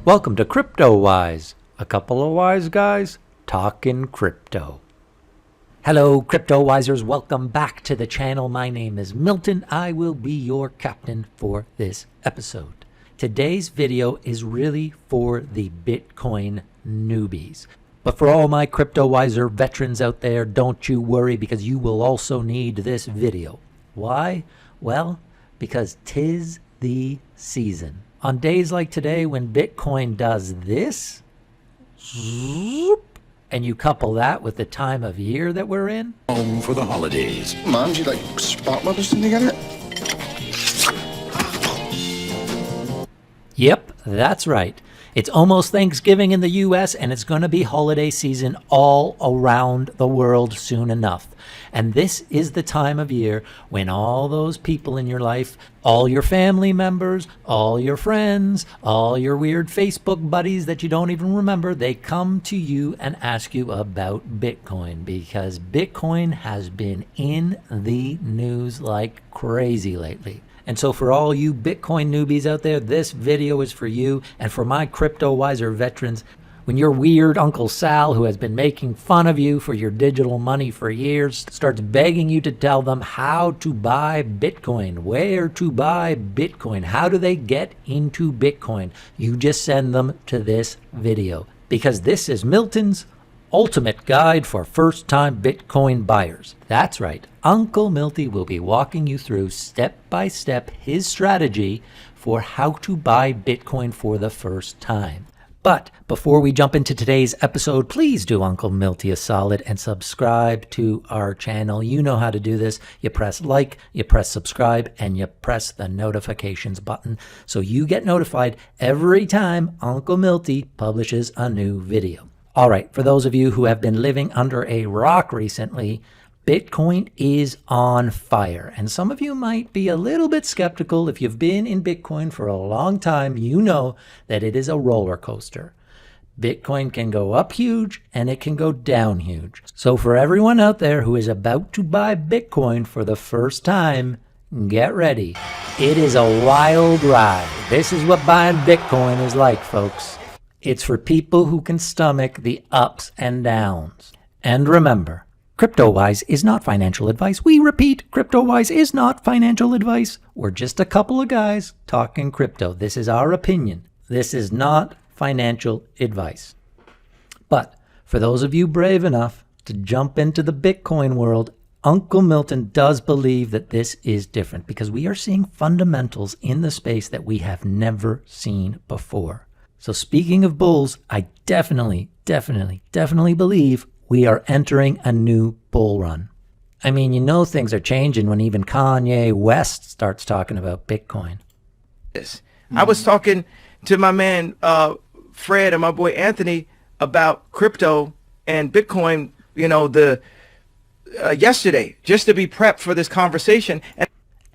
Welcome to CryptoWise, a couple of wise guys talking crypto. Hello, CryptoWisers. Welcome back to the channel. My name is Milton. I will be your captain for this episode. Today's video is really for the Bitcoin newbies. But for all my CryptoWiser veterans out there, don't you worry, because you will also need this video. Why? Well, because 'tis the season. On days like today, when Bitcoin does this, and you couple that with the time of year that we're in. Home for the holidays. Mom, do you like spot webbing together? Yep, that's right. It's almost Thanksgiving in the US, and it's going to be holiday season all around the world soon enough. And this is the time of year when all those people in your life, all your family members, all your friends, all your weird Facebook buddies that you don't even remember, they come to you and ask you about Bitcoin, because Bitcoin has been in the news like crazy lately. And so for all you Bitcoin newbies out there, this video is for you. And for my CryptoWiser veterans, when your weird Uncle Sal, who has been making fun of you for your digital money for years, starts begging you to tell them how to buy Bitcoin, where to buy Bitcoin, how do they get into Bitcoin, you just send them to this video. Because this is Milton's ultimate guide for first-time Bitcoin buyers. That's right. Uncle Milty will be walking you through step by step his strategy for how to buy Bitcoin for the first time. But before we jump into today's episode, please do Uncle Milty a solid and subscribe to our channel. You know how to do this. You press like, you press subscribe, and you press the notifications button so you get notified every time Uncle Milty publishes a new video. All right, for those of you who have been living under a rock recently, Bitcoin is on fire. And some of you might be a little bit skeptical. If you've been in Bitcoin for a long time, you know that it is a roller coaster. Bitcoin can go up huge and it can go down huge. So for everyone out there who is about to buy Bitcoin for the first time, get ready. It is a wild ride. This is what buying Bitcoin is like, folks. It's for people who can stomach the ups and downs. And remember, CryptoWise is not financial advice. We repeat, CryptoWise is not financial advice. We're just a couple of guys talking crypto. This is our opinion. This is not financial advice. But for those of you brave enough to jump into the Bitcoin world, Uncle Milton does believe that this is different, because we are seeing fundamentals in the space that we have never seen before. So speaking of bulls, I definitely believe we are entering a new bull run. I mean, you know things are changing when even Kanye West starts talking about Bitcoin. I was talking to my man Fred and my boy Anthony about crypto and Bitcoin, yesterday, just to be prepped for this conversation.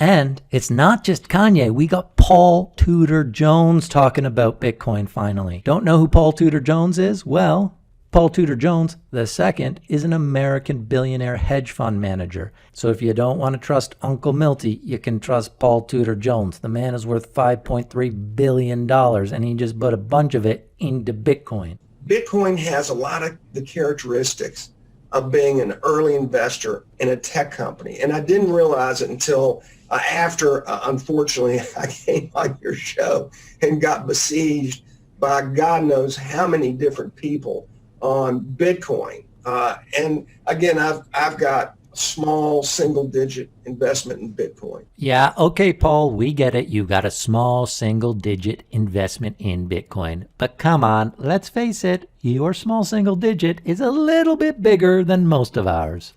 And it's not just Kanye. We got Paul Tudor Jones talking about Bitcoin finally. Don't know who Paul Tudor Jones is? Well, Paul Tudor Jones II is an American billionaire hedge fund manager. So if you don't want to trust Uncle Milty, you can trust Paul Tudor Jones. The man is worth $5.3 billion, and he just put a bunch of it into Bitcoin. Bitcoin has a lot of the characteristics of being an early investor in a tech company. And I didn't realize it until after, unfortunately, I came on your show and got besieged by God knows how many different people on Bitcoin. And again, I've got a small single-digit investment in Bitcoin. Yeah, okay, Paul, we get it. You got a small single-digit investment in Bitcoin. But come on, let's face it, your small single-digit is a little bit bigger than most of ours.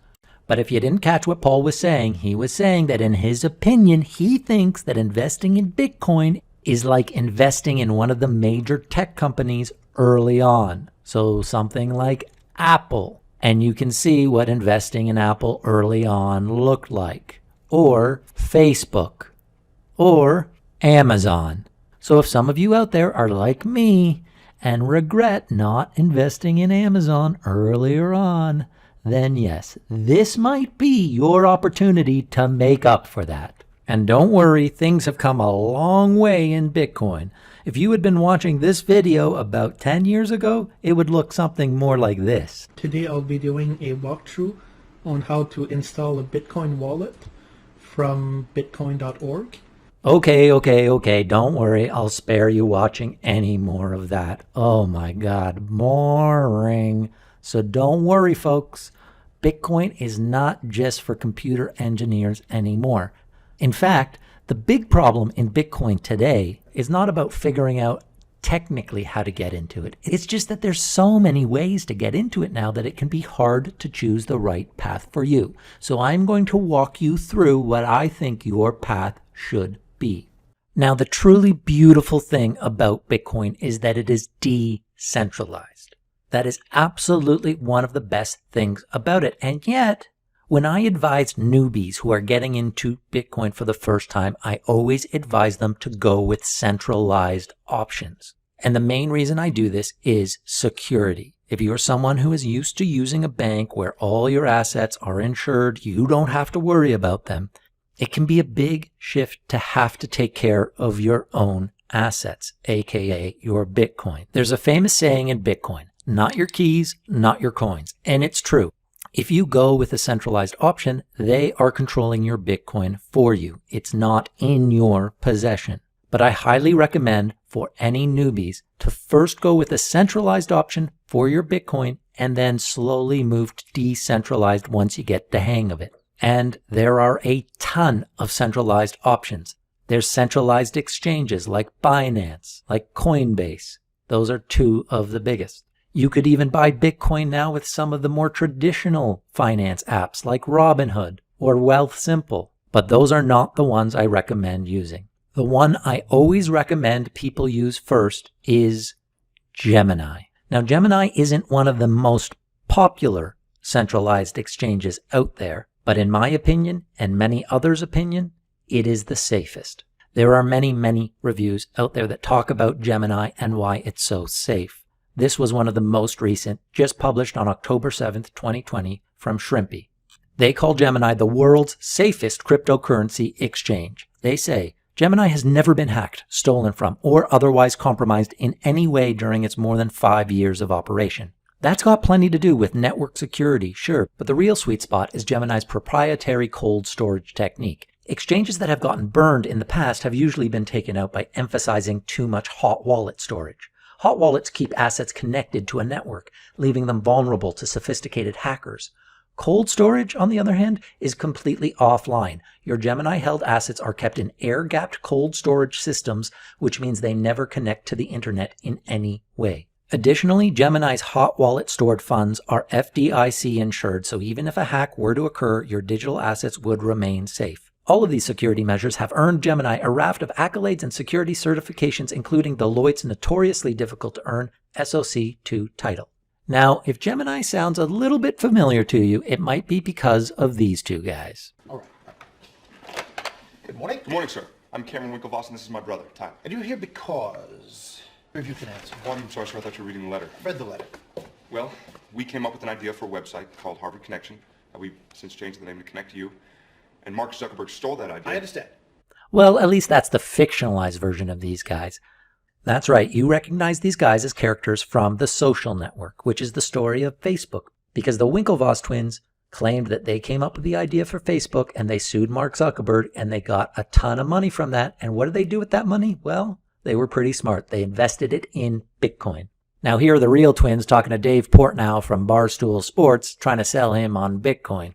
But if you didn't catch what Paul was saying, he was saying that in his opinion, he thinks that investing in Bitcoin is like investing in one of the major tech companies early on. So something like Apple. And you can see what investing in Apple early on looked like. Or Facebook. Or Amazon. So if some of you out there are like me and regret not investing in Amazon earlier on, then yes, this might be your opportunity to make up for that. And don't worry, things have come a long way in Bitcoin. If you had been watching this video about 10 years ago, it would look something more like this. Today I'll be doing a walkthrough on how to install a Bitcoin wallet from bitcoin.org. Okay, don't worry. I'll spare you watching any more of that. Oh my God, boring. So don't worry, folks. Bitcoin is not just for computer engineers anymore. In fact, the big problem in Bitcoin today is not about figuring out technically how to get into it. It's just that there's so many ways to get into it now that it can be hard to choose the right path for you. So I'm going to walk you through what I think your path should be. Now, the truly beautiful thing about Bitcoin is that it is decentralized. That is absolutely one of the best things about it. And yet, when I advise newbies who are getting into Bitcoin for the first time, I always advise them to go with centralized options. And the main reason I do this is security. If you're someone who is used to using a bank where all your assets are insured, you don't have to worry about them. It can be a big shift to have to take care of your own assets, aka your Bitcoin. There's a famous saying in Bitcoin, not your keys, not your coins. And it's true. If you go with a centralized option, they are controlling your Bitcoin for you. It's not in your possession. But I highly recommend for any newbies to first go with a centralized option for your Bitcoin and then slowly move to decentralized once you get the hang of it. And there are a ton of centralized options. There's centralized exchanges like Binance, like Coinbase. Those are two of the biggest. You could even buy Bitcoin now with some of the more traditional finance apps like Robinhood or Wealthsimple, but those are not the ones I recommend using. The one I always recommend people use first is Gemini. Now, Gemini isn't one of the most popular centralized exchanges out there, but in my opinion and many others' opinion, it is the safest. There are many reviews out there that talk about Gemini and why it's so safe. This was one of the most recent, just published on October 7th, 2020 from Shrimpy. They call Gemini the world's safest cryptocurrency exchange. They say, Gemini has never been hacked, stolen from, or otherwise compromised in any way during its more than 5 years of operation. That's got plenty to do with network security, sure, but the real sweet spot is Gemini's proprietary cold storage technique. Exchanges that have gotten burned in the past have usually been taken out by emphasizing too much hot wallet storage. Hot wallets keep assets connected to a network, leaving them vulnerable to sophisticated hackers. Cold storage, on the other hand, is completely offline. Your Gemini-held assets are kept in air-gapped cold storage systems, which means they never connect to the internet in any way. Additionally, Gemini's hot wallet stored funds are FDIC insured, so even if a hack were to occur, your digital assets would remain safe. All of these security measures have earned Gemini a raft of accolades and security certifications, including Deloitte's notoriously difficult to earn SOC 2 title. Now, if Gemini sounds a little bit familiar to you, it might be because of these two guys. All right. Good morning. Good morning, sir. I'm Cameron Winklevoss, and this is my brother, Tyler. And you're here because... If you can answer. Oh, I'm sorry, sir. I thought you were reading the letter. I've read the letter. Well, we came up with an idea for a website called Harvard Connection. We've since changed the name to Connect You. And Mark Zuckerberg stole that idea. I understand. Well, at least that's the fictionalized version of these guys. That's right, you recognize these guys as characters from The Social Network, which is the story of Facebook, because the Winklevoss twins claimed that they came up with the idea for Facebook and they sued Mark Zuckerberg and they got a ton of money from that. And what did they do with that money? Well, they were pretty smart. They invested it in Bitcoin. Now here are the real twins talking to Dave Portnow from Barstool Sports, trying to sell him on Bitcoin.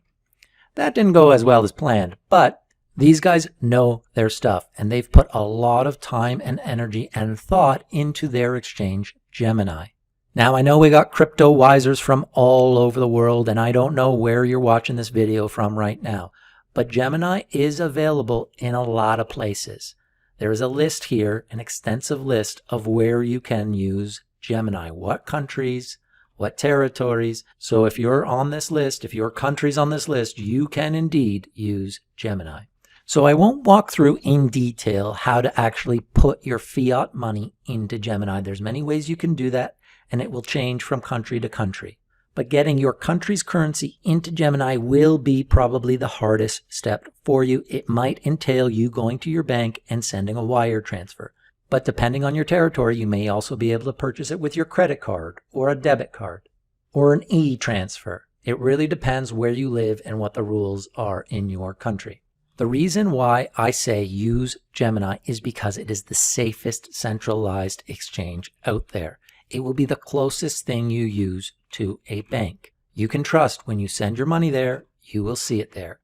That didn't go as well as planned, but these guys know their stuff, and they've put a lot of time and energy and thought into their exchange, Gemini. Now, I know we got CryptoWisers from all over the world, and I don't know where you're watching this video from right now, but Gemini is available in a lot of places. There is a list here, an extensive list of where you can use Gemini, what countries, what territories. So if you're on this list, if your country's on this list, you can indeed use Gemini. So I won't walk through in detail how to actually put your fiat money into Gemini. There's many ways you can do that, and it will change from country to country. But getting your country's currency into Gemini will be probably the hardest step for you. It might entail you going to your bank and sending a wire transfer. But depending on your territory, you may also be able to purchase it with your credit card or a debit card or an e-transfer. It really depends where you live and what the rules are in your country. The reason why I say use Gemini is because it is the safest centralized exchange out there. It will be the closest thing you use to a bank. You can trust when you send your money there, you will see it there.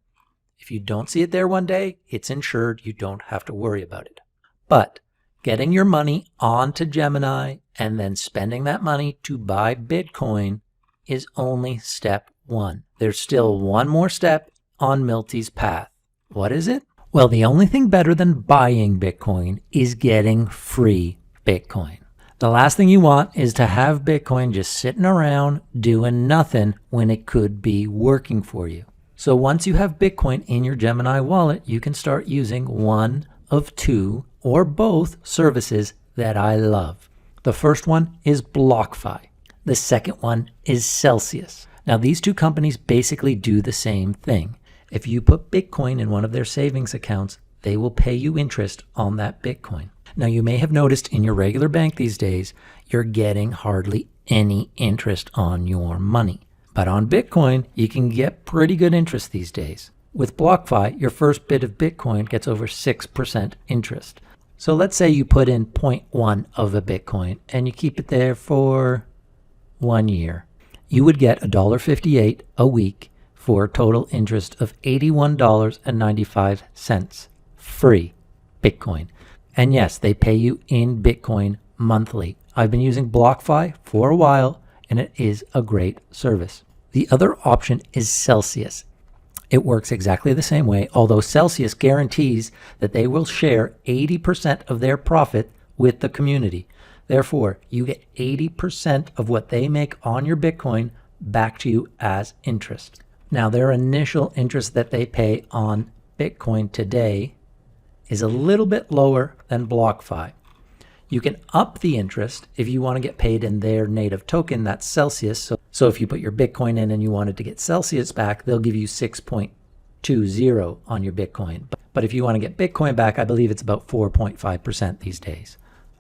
If you don't see it there one day, it's insured. You don't have to worry about it. But getting your money onto Gemini and then spending that money to buy Bitcoin is only step one. There's still one more step on Milty's path. What is it? Well, the only thing better than buying Bitcoin is getting free Bitcoin. The last thing you want is to have Bitcoin just sitting around doing nothing when it could be working for you. So once you have Bitcoin in your Gemini wallet, you can start using one of two or both services that I love. The first one is BlockFi. The second one is Celsius. Now, these two companies basically do the same thing. If you put Bitcoin in one of their savings accounts, they will pay you interest on that Bitcoin. Now, you may have noticed in your regular bank these days, you're getting hardly any interest on your money. But on Bitcoin, you can get pretty good interest these days. With BlockFi, your first bit of Bitcoin gets over 6% interest. So let's say you put in 0.1 of a Bitcoin and you keep it there for 1 year. You would get $1.58 a week for a total interest of $81.95 free Bitcoin. And yes, they pay you in Bitcoin monthly. I've been using BlockFi for a while and it is a great service. The other option is Celsius. It works exactly the same way, although Celsius guarantees that they will share 80% of their profit with the community. Therefore, you get 80% of what they make on your Bitcoin back to you as interest. Now, their initial interest that they pay on Bitcoin today is a little bit lower than BlockFi. You can up the interest if you want to get paid in their native token, that's Celsius. So if you put your Bitcoin in and you wanted to get Celsius back, they'll give you 6.20 on your Bitcoin. But if you want to get Bitcoin back, I believe it's about 4.5% these days.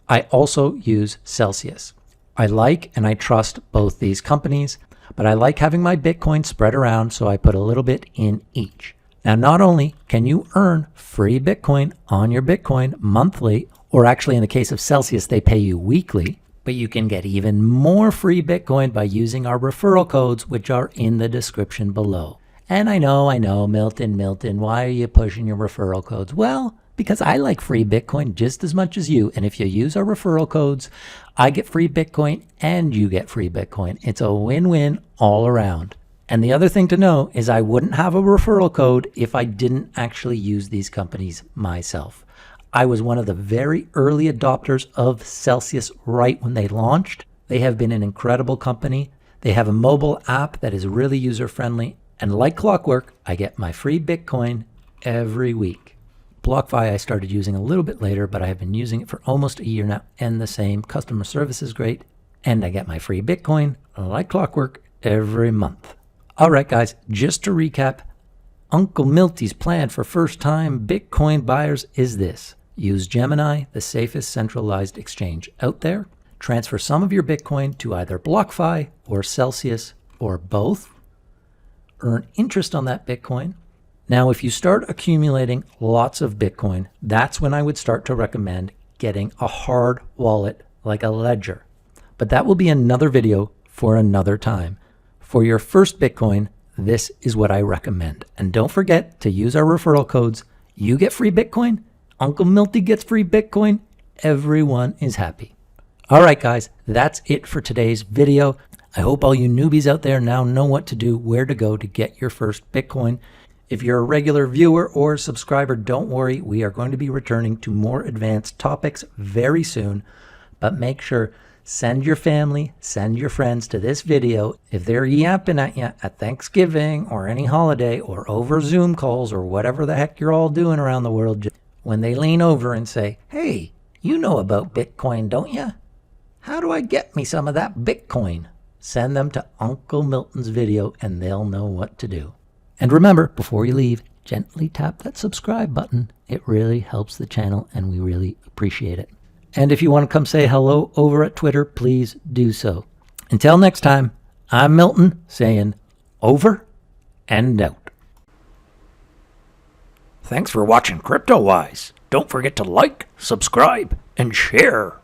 I also use Celsius. I like and I trust both these companies, but I like having my Bitcoin spread around, so I put a little bit in each. Now, not only can you earn free Bitcoin on your Bitcoin monthly, or actually in the case of Celsius, they pay you weekly, but you can get even more free Bitcoin by using our referral codes, which are in the description below. And I know, Milton, why are you pushing your referral codes? Well, because I like free Bitcoin just as much as you. And if you use our referral codes, I get free Bitcoin and you get free Bitcoin. It's a win-win all around. And the other thing to know is I wouldn't have a referral code if I didn't actually use these companies myself. I was one of the very early adopters of Celsius right when they launched. They have been an incredible company. They have a mobile app that is really user-friendly. And like clockwork, I get my free Bitcoin every week. BlockFi I started using a little bit later, but I have been using it for almost a year now, and the same. Customer service is great, and I get my free Bitcoin like clockwork every month. All right, guys, just to recap, Uncle Milty's plan for first-time Bitcoin buyers is this. Use Gemini, the safest centralized exchange out there. Transfer some of your Bitcoin to either BlockFi or Celsius or both. Earn interest on that Bitcoin. Now, if you start accumulating lots of Bitcoin, that's when I would start to recommend getting a hard wallet like a ledger. But that will be another video for another time. For your first Bitcoin, this is what I recommend. And don't forget to use our referral codes. You get free Bitcoin, Uncle Milty gets free Bitcoin, everyone is happy. All right, guys, that's it for today's video. I hope all you newbies out there now know what to do, where to go to get your first Bitcoin. If you're a regular viewer or subscriber, don't worry. We are going to be returning to more advanced topics very soon. But make sure, send your family, send your friends to this video. If they're yapping at you at Thanksgiving or any holiday or over Zoom calls or whatever the heck you're all doing around the world, just when they lean over and say, "Hey, you know about Bitcoin, don't you? How do I get me some of that Bitcoin?" send them to Uncle Milton's video and they'll know what to do. And remember, before you leave, gently tap that subscribe button. It really helps the channel and we really appreciate it. And if you want to come say hello over at Twitter, please do so. Until next time, I'm Milton saying over and out. Thanks for watching CryptoWise. Don't forget to like, subscribe, and share.